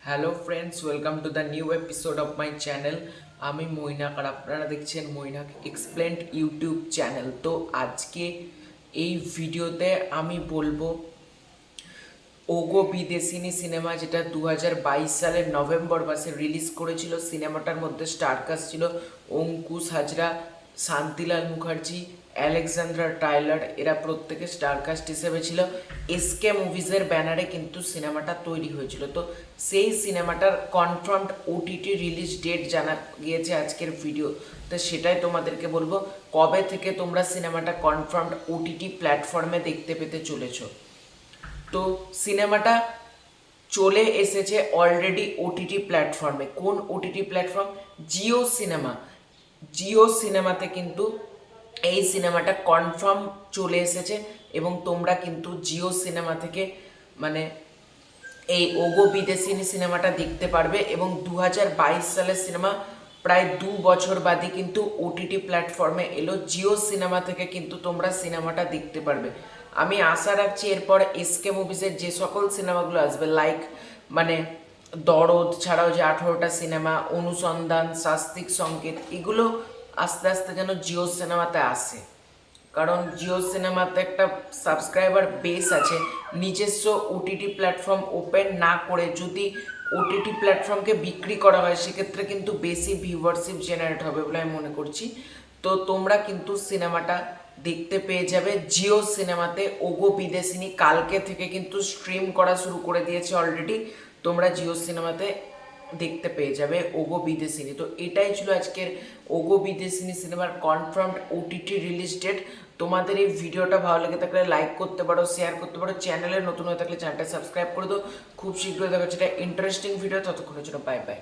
Hello friends, welcome to the new episode of my channel. আমি মৈনাক আর আপনারা দেখছেন Mainak explained YouTube channel. তো আজকে এই ভিডিওতে আমি বলবো ওগো বিদেশিনী সিনেমা, যেটা 2022 সালের নভেম্বর মাসে রিলিজ করেছিল। সিনেমাটার মধ্যে স্টারকাস্ট ছিল অঙ্কুশ হাজরা, শান্তিলাল মুখার্জি, অ্যালেকজান্ড্রা টাইলার। এরা প্রত্যেকে স্টারকাস্ট হিসেবে ছিল। এসকে মুভিজের ব্যানারে কিন্তু সিনেমাটা তৈরি হয়েছিল। তো সেই সিনেমাটার কনফার্মড ওটিটি রিলিজ ডেট জানা গিয়েছে আজকের ভিডিও। তো সেটাই তোমাদেরকে বলবো, কবে থেকে তোমরা সিনেমাটা কনফার্মড ওটিটি প্ল্যাটফর্মে দেখতে পেতে চলেছো। তো সিনেমাটা চলে এসেছে অলরেডি ওটিটি প্ল্যাটফর্মে। কোন OTT platform? Jio cinema. Jio সিনেমাতে কিন্তু এই সিনেমাটা কনফার্ম চলে এসেছে এবং তোমরা কিন্তু জিও সিনেমা থেকে মানে এই ওগো বিদেশিনী সিনেমাটা দেখতে পারবে। এবং 2022 সালের সিনেমা, প্রায় 2 বছর বাদে কিন্তু ওটিটি প্ল্যাটফর্মে এলো। জিও সিনেমা থেকে কিন্তু তোমরা সিনেমাটা দেখতে পারবে। আমি আশা রাখছি এরপর এসকে মুভিজের যে সকল সিনেমাগুলো আসবে, লাইক মানে দরদ ছাড়াও যে 18টা সিনেমা, অনুসন্ধান, শাস্তিক সংকেত, এগুলো আস্তে আস্তে যেন জিও সিনেমাতে আসে। কারণ জিও সিনেমাতে একটা সাবস্ক্রাইবার বেস আছে। নিজস্ব ওটিটি প্ল্যাটফর্ম ওপেন না করে যদি ওটিটি প্ল্যাটফর্মকে বিক্রি করা হয়, সেক্ষেত্রে কিন্তু বেশি ভিউয়ারশিপ জেনারেট হবে বলে আমি মনে করছি। তো তোমরা কিন্তু সিনেমাটা দেখতে পেয়ে যাবে জিও সিনেমাতে। ওগো বিদেশিনী কালকে থেকে কিন্তু স্ট্রিম করা শুরু করে দিয়েছে অলরেডি। তোমরা জিও সিনেমাতে দেখতে পেয়ে যাবে ওগো বিদেশিনী। তো এটাই ছিল আজকের ওগো বিদেশিনী সিনেমার কনফার্মড ওটিটি রিলিজ ডেট। তোমাদের এই ভিডিওটা ভালো লেগে থাকলে লাইক করতে পারো, শেয়ার করতে পারো। চ্যানেলে নতুন হয়ে থাকলে চ্যানেলটা সাবস্ক্রাইব করে দাও। খুব শীঘ্রই দেখা হচ্ছে একটা ইন্টারেস্টিং ভিডিও। ততক্ষণের জন্য বাই বাই।